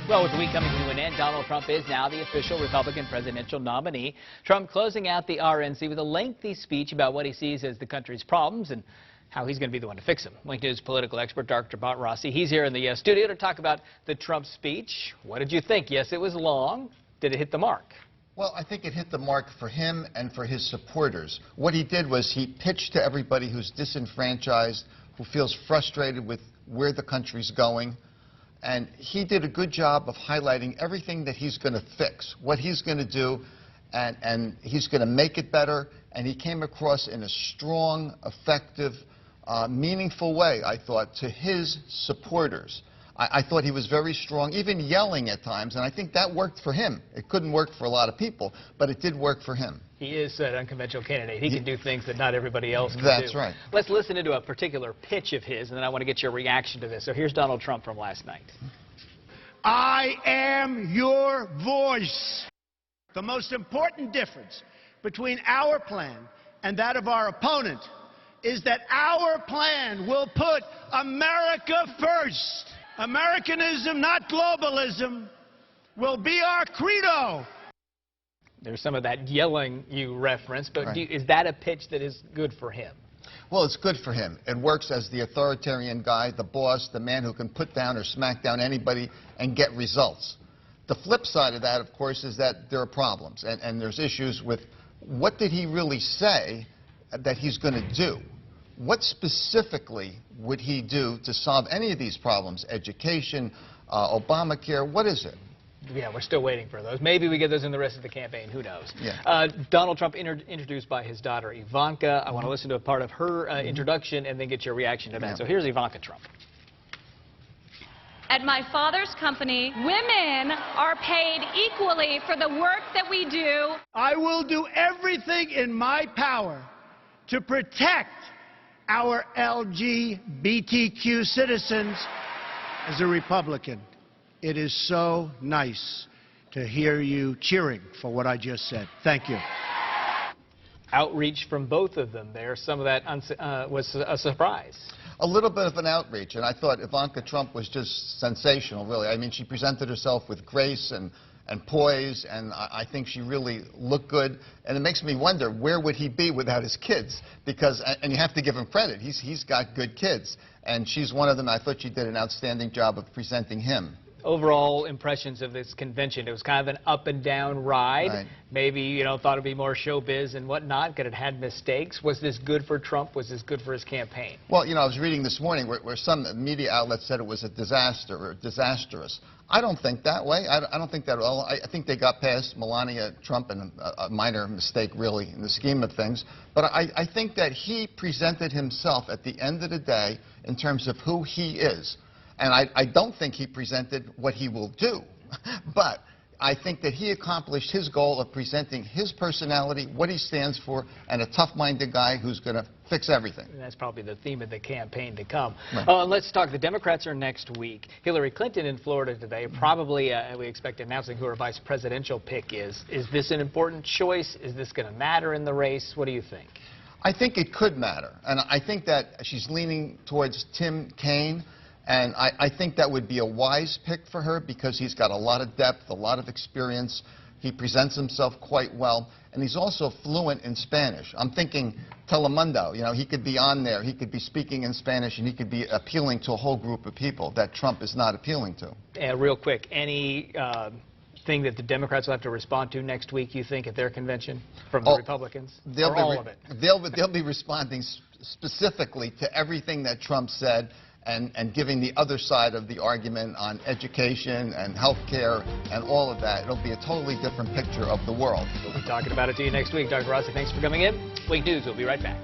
Well, with the week coming to an end, Donald Trump is now the official Republican presidential nominee. Trump closing out the RNC with a lengthy speech about what he sees as the country's problems and how he's going to be the one to fix them. Wink News political expert Dr. Bart Rossi. He's here in the studio to talk about the Trump speech. What did you think? Yes, it was long. Did it hit the mark? Well, I think it hit the mark for him and for his supporters. What he did was he pitched to everybody who's disenfranchised, who feels frustrated with where the country's going. And he did a good job of highlighting everything that he's going to fix, what he's going to do, and he's going to make it better. And he came across in a strong, effective, meaningful way, I thought, to his supporters. I thought he was very strong, even yelling at times, and I think that worked for him. It couldn't work for a lot of people, but it did work for him. He is an unconventional candidate. He can do things that not everybody else can do. That's right. Let's listen into a particular pitch of his, and then I want to get your reaction to this. So here's Donald Trump from last night. I am your voice. The most important difference between our plan and that of our opponent is that our plan will put America first. Americanism, not globalism, will be our credo. There's some of that yelling you referenced, but Right. Is that a pitch that is good for him? Well, it's good for him. It works as the authoritarian guy, the boss, the man who can put down or smack down anybody and get results. The flip side of that, of course, is that there are problems, and there's issues with what did he really say that he's going to do? What specifically would he do to solve any of these problems? Education, Obamacare, what is it? Yeah, we're still waiting for those. Maybe we get those in the rest of the campaign. Who knows? Yeah. Donald Trump introduced by his daughter Ivanka. I want to listen to a part of her introduction and then get your reaction to that. Yeah. So here's Ivanka Trump. At my father's company, women are paid equally for the work that we do. I will do everything in my power to protect our LGBTQ citizens. As a Republican, it is so nice to hear you cheering for what I just said. Thank you. Outreach from both of them there. Some of that was a surprise. A little bit of an outreach, and I thought Ivanka Trump was just sensational, really. I mean, she presented herself with grace and poise, and I think she really looked good. And it makes me wonder, where would he be without his kids? Because, and you have to give him credit, he's got good kids, and she's one of them. I thought she did an outstanding job of presenting him. Overall impressions of this convention, it was kind of an up and down ride. Right. Maybe, thought it'd be more showbiz and whatnot, because it had mistakes. Was this good for Trump? Was this good for his campaign? Well, I was reading this morning where some media outlets said it was a disaster or disastrous. I don't think that way. I don't think that at all. I think they got past Melania Trump, and a minor mistake, really, in the scheme of things. But I think that he presented himself at the end of the day in terms of who he is. And I don't think he presented what he will do, but I think that he accomplished his goal of presenting his personality, what he stands for, and a tough-minded guy who's going to fix everything. And that's probably the theme of the campaign to come. Right. Let's talk. The Democrats are next week. Hillary Clinton in Florida today, probably, we expect, announcing who her vice presidential pick is. Is this an important choice? Is this going to matter in the race? What do you think? I think it could matter, and I think that she's leaning towards Tim Kaine. And I think that would be a wise pick for her because he's got a lot of depth, a lot of experience. He presents himself quite well, and he's also fluent in Spanish. I'm thinking Telemundo, he could be on there, he could be speaking in Spanish, and he could be appealing to a whole group of people that Trump is not appealing to. Real quick, any thing that the Democrats will have to respond to next week, you think, at their convention from the Republicans? Or all of it? They'll be responding specifically to everything that Trump said, and giving the other side of the argument on education and health care and all of that. It'll be a totally different picture of the world. We'll be talking about it to you next week. Dr. Rossi, thanks for coming in. Wink News will be right back.